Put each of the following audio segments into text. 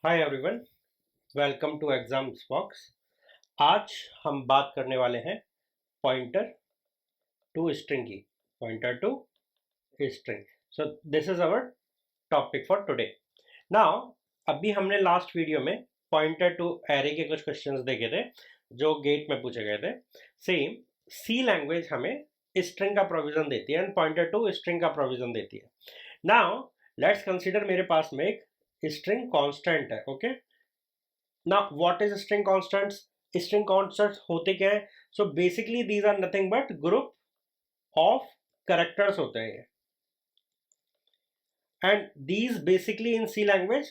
Hi everyone, welcome to exams box. आज हम बात करने वाले हैं पॉइंटर टू स्ट्रिंग की। Pointer to string, so this is our topic for today. Now अभी हमने लास्ट वीडियो में पॉइंटर टू एरे के कुछ क्वेश्चंस देखे थे जो गेट में पूछे गए थे। सेम सी लैंग्वेज हमें स्ट्रिंग का प्रोविजन देती है एंड पॉइंटर टू स्ट्रिंग का प्रोविजन देती है। नाउ लेट्स कंसीडर मेरे पास में एक स्ट्रिंग कांस्टेंट है। Okay, now what is string constants? String constants होते क्या है? So basically these are nothing but group of characters होते हैं and these basically in C language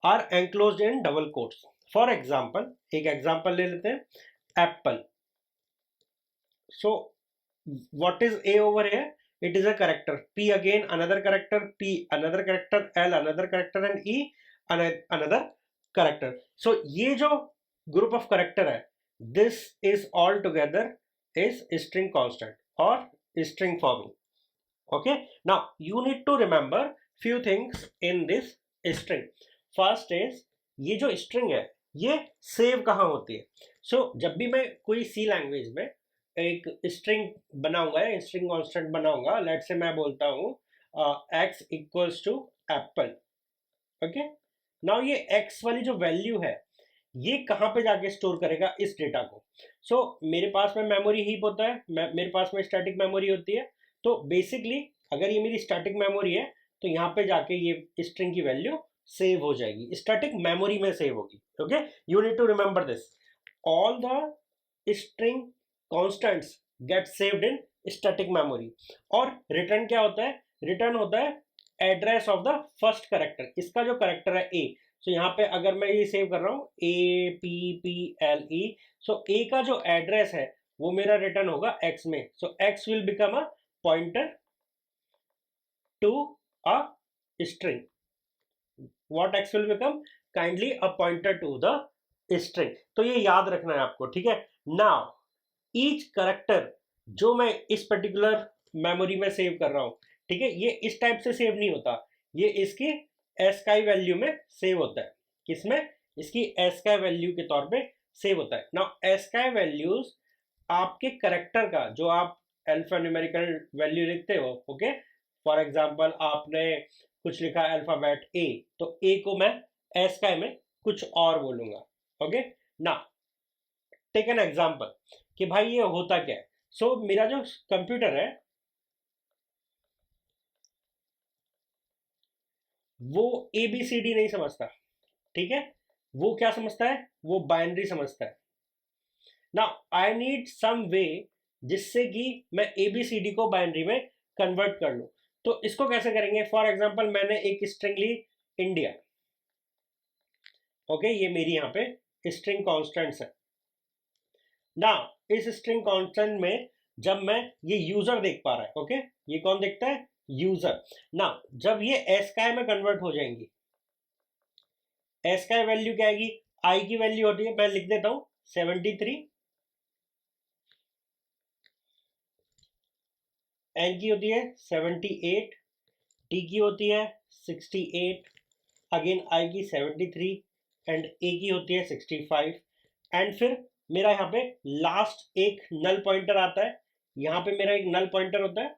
are enclosed in double quotes. For example, एक example ले लेते हैं, apple. So what is A over here? It is a character. P again another character, P another character, L another character and E another character. So ये जो group of character है, this is all together is string constant or string forming. Okay, now you need to remember few things in this string. First is ये जो string है ये save कहाँ होती है? So जब भी मैं कोई C लैंग्वेज में एक स्ट्रिंग बनाऊंगा या स्ट्रिंग कांस्टेंट बनाऊंगा, लेट से मैं बोलता हूँ x equals to apple. Okay, now ये x वाली जो वैल्यू है ये कहाँ पे जाके स्टोर करेगा इस डेटा को? सो मेरे पास में मेमोरी हीप होता है, मेरे पास में स्टैटिक मेमोरी होती है। तो बेसिकली अगर ये मेरी स्टैटिक मेमोरी है तो यहाँ पे जाके ये स्ट्रिंग की वैल्यू सेव हो जाएगी, स्टैटिक मेमोरी में सेव होगी। Okay, you need to remember this, all the string constants get saved in static memory. और रिटर्न क्या होता है? रिटर्न होता है address of the first character, इसका जो करेक्टर है ए। सो यहाँ पे अगर मैं ये सेव कर रहा हूँ APPLE, सो ए का जो एड्रेस है वो मेरा रिटर्न होगा एक्स में। So X will become a pointer to a string. What X will become? Kindly a pointer to the string. तो ये याद रखना है आपको, ठीक है। नाउ ईच करेक्टर जो मैं इस पर्टिकुलर मेमोरी में सेव कर रहा हूं, ठीक है, ये इस टाइप से सेव नहीं होता, ये इसकी एस्काई वैल्यू में सेव होता है। किसमें? इसकी एस्काई वैल्यू के तौर पे सेव होता है। नाउ एस्काई वैल्यूज आपके करेक्टर का जो आप अल्फान्यूमेरिकल वैल्यू लिखते हो, ओके, फॉर एग्जांपल आपने कुछ लिखा अल्फाबेट ए, तो ए को मैं एस्काई में कुछ और बोलूंगा। ओके, ना टेक एन एग्जांपल कि भाई ये होता क्या है। सो मेरा जो कंप्यूटर है वो ABCD नहीं समझता, ठीक है, वो क्या समझता है? वो बाइनरी समझता है। नाउ आई नीड सम वे जिससे कि मैं ABCD को बाइनरी में कन्वर्ट कर लूं। तो इसको कैसे करेंगे? फॉर एग्जांपल मैंने एक स्ट्रिंग ली इंडिया। ओके, ये मेरी यहाँ पे स्ट्रिंग कॉन्स्टेंट्स है ना। इस स्ट्रिंग कांस्टेंट में जब मैं ये यूजर देख पा रहा है, ओके, ये कौन देखता है? यूजर। ना जब ये एस्काई में कन्वर्ट हो जाएंगी, एस्काई वैल्यू क्या आएगी? आई की वैल्यू होती है, मैं लिख देता हूं 73, एन की होती है 78, टी की होती है 68, अगेन आई की 73 एंड ए की होती है 65। एंड फिर मेरा यहाँ पे लास्ट एक नल पॉइंटर आता है, यहाँ पे मेरा एक नल पॉइंटर होता है,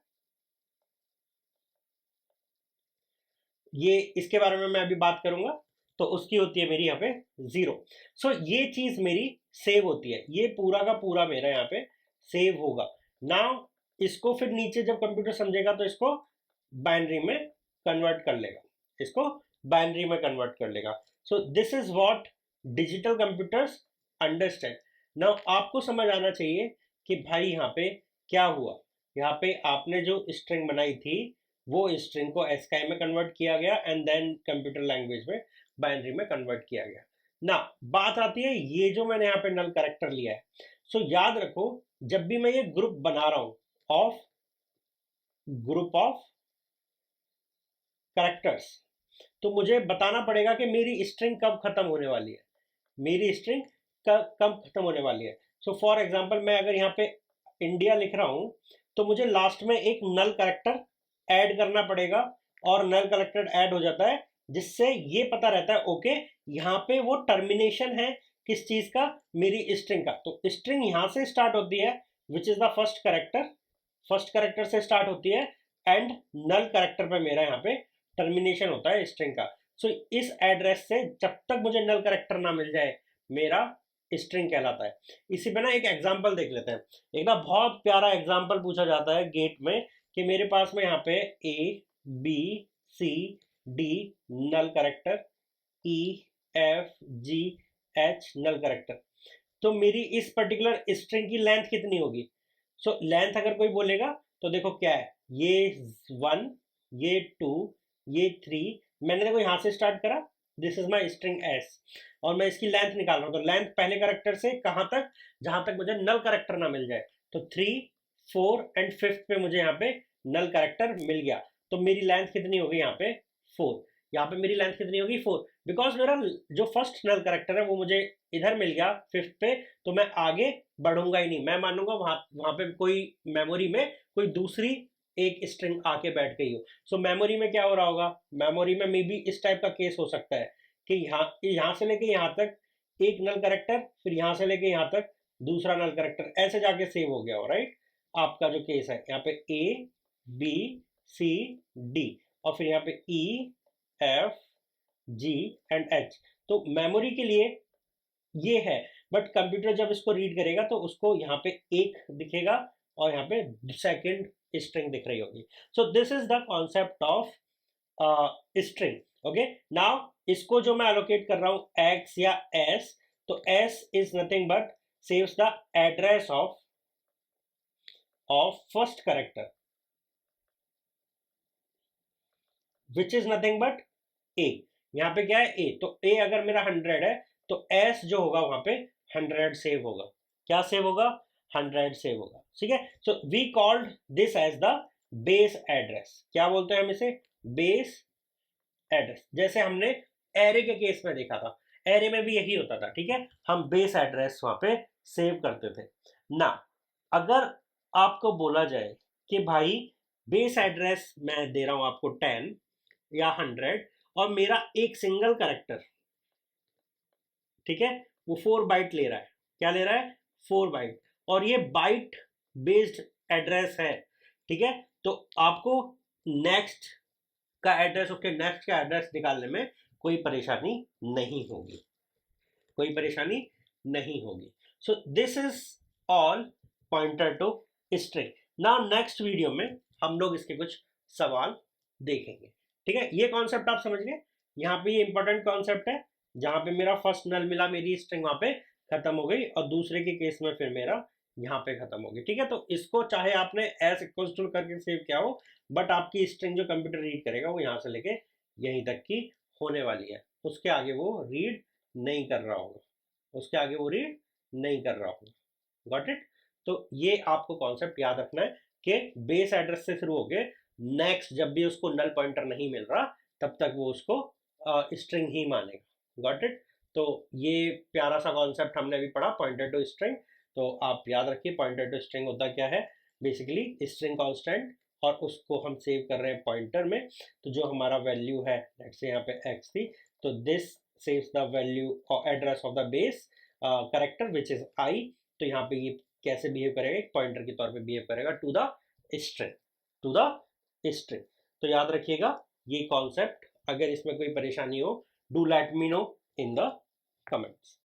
ये इसके बारे में मैं अभी बात करूंगा। तो उसकी होती है मेरी यहाँ पे 0। सो ये चीज मेरी सेव होती है, ये पूरा का पूरा मेरा यहाँ पे सेव होगा। नाउ इसको फिर नीचे जब कंप्यूटर समझेगा तो इसको बाइनरी में कन्वर्ट कर लेगा, इसको बाइनरी में कन्वर्ट कर लेगा। सो this is what digital computers understand. Now आपको समझ आना चाहिए कि भाई यहाँ पे क्या हुआ। यहाँ पे आपने जो स्ट्रिंग बनाई थी वो स्ट्रिंग को एस्काई में कन्वर्ट किया गया एंड देन कंप्यूटर लैंग्वेज में बाइनरी में कन्वर्ट किया गया ना। बात आती है ये जो मैंने यहाँ पे नल कैरेक्टर लिया है। सो याद रखो, जब भी मैं ये ग्रुप बना रहा हूं ऑफ ग्रुप ऑफ कैरेक्टर्स, तो मुझे बताना पड़ेगा कि मेरी स्ट्रिंग कब खत्म होने वाली है, मेरी स्ट्रिंग कब खत्म होने वाली है। सो फॉर एग्जांपल मैं अगर यहाँ पे इंडिया लिख रहा हूं तो मुझे लास्ट में एक नल कैरेक्टर ऐड करना पड़ेगा, और नल कैरेक्टर ऐड हो जाता है जिससे ये पता रहता है ओके यहाँ पे वो टर्मिनेशन है किस चीज का, मेरी स्ट्रिंग का। तो स्ट्रिंग यहां से स्टार्ट होती है which is the first character से स्टार्ट होती है एंड नल करेक्टर पे मेरा यहाँ पे टर्मिनेशन होता है स्ट्रिंग का। सो इस एड्रेस से जब तक मुझे नल करेक्टर ना मिल जाए मेरा स्ट्रिंग कहलाता है। इसी पे ना एक एग्जांपल देख लेते हैं। एक ना बहुत प्यारा एग्जांपल पूछा जाता है गेट में कि मेरे पास में यहाँ पे A B C D null character, E F G H null character. तो मेरी इस पर्टिकुलर स्ट्रिंग की लेंथ कितनी होगी? सो लेंथ अगर कोई बोलेगा तो देखो क्या है, ये 1, ये 2, ये 3, मैंने देखो यहां से स्टार्ट करा, this is my string S, और मैं इसकी लेंथ निकाल रहा हूं। तो लेंथ पहले करेक्टर से कहां तक, जहां तक मुझे नल करेक्टर ना मिल जाए। तो 3, 4 एंड 5th पे मुझे यहाँ पे नल करेक्टर मिल गया। तो मेरी लेंथ कितनी होगी यहाँ पे 4। यहाँ पे मेरी लेंथ कितनी होगी 4, बिकॉज मेरा जो फर्स्ट नल करेक्टर है वो मुझे इधर मिल गया 5th पे। तो मैं आगे बढ़ूंगा ही नहीं, मैं मानूंगा वहां पे कोई मेमोरी में कोई दूसरी एक स्ट्रिंग आके बैठ गई हो। सो मेमोरी में क्या हो रहा होगा, मेमोरी में मे बी इस टाइप का केस हो सकता है कि यहाँ से लेके यहाँ तक एक नल करेक्टर, फिर यहाँ से लेके यहाँ तक दूसरा नल करेक्टर, ऐसे जाके सेव हो गया हो, राइट। आपका जो केस है यहाँ पे ए बी सी डी और फिर यहाँ पे ई एफ जी एंड एच। तो मेमोरी के लिए ये है, बट कंप्यूटर जब इसको रीड करेगा तो उसको यहाँ पे एक दिखेगा और यहाँ पे सेकंड स्ट्रिंग दिख रही होगी। So this is the concept of string. Okay, now इसको जो मैं एलोकेट कर रहा हूं एक्स या एस, तो S is nothing but saves the address of first character which is nothing but A. यहाँ पे क्या है ए, तो ए अगर मेरा 100 है तो एस जो होगा वहां पे 100 सेव होगा। क्या सेव होगा? 100 सेव होगा, ठीक है। So we called this as the base address. क्या बोलते हैं हम इसे? Base address. जैसे हमने एरे के केस में देखा था, एरे में भी यही होता था, ठीक है, हम बेस एड्रेस वहां पे सेव करते थे ना। अगर आपको बोला जाए कि भाई बेस एड्रेस मैं दे रहा हूं आपको 10 या 100 और मेरा एक सिंगल करेक्टर, ठीक है, वो 4 बाइट ले रहा है। क्या ले रहा है? 4 बाइट, और ये बाइट बेस्ड एड्रेस है, ठीक है। तो आपको नेक्स्ट का एड्रेस, उसके नेक्स्ट का एड्रेस निकालने में कोई परेशानी नहीं होगी, कोई परेशानी नहीं होगी। So this is all pointer to string. Now next video में हम लोग इसके कुछ सवाल देखेंगे, ठीक है। ये कॉन्सेप्ट आप समझ गए। यहाँ पे ये इंपॉर्टेंट कॉन्सेप्ट है, जहां पे मेरा फर्स्ट नल मिला, मेरी स्ट्रिंग वहां पे खत्म हो गई, और दूसरे के केस में फिर मेरा यहाँ पे खत्म हो गई, ठीक है। तो इसको चाहे आपने एस इक्वल्स टू करके सेव किया हो, बट आपकी स्ट्रिंग जो कंप्यूटर रीड करेगा वो यहाँ से लेके यहीं तक की होने वाली है, उसके आगे वो रीड नहीं कर रहा होगा, उसके आगे वो रीड नहीं कर रहा होगा। Got it? तो ये आपको कॉन्सेप्ट याद रखना है कि बेस एड्रेस से शुरू होके नेक्स्ट जब भी उसको नल पॉइंटर नहीं मिल रहा तब तक वो उसको स्ट्रिंग ही मानेगा। Got it? तो ये प्यारा सा कॉन्सेप्ट हमने अभी पढ़ा, पॉइंटर टू स्ट्रिंग। तो आप याद रखिए पॉइंटर टू स्ट्रिंग होता क्या है, बेसिकली स्ट्रिंग कांस्टेंट, और उसको हम सेव कर रहे हैं पॉइंटर में। तो जो हमारा वैल्यू है, लेट्स से यहाँ पे x थी, तो दिस सेव्स द वैल्यू और address of the base character which is i। तो यहाँ पे ये कैसे बिहेव करेगा, एक पॉइंटर के तौर पे बिहेव करेगा to the string, to the string. तो याद रखिएगा ये कॉन्सेप्ट। अगर इसमें कोई परेशानी हो, do let me know in the comments.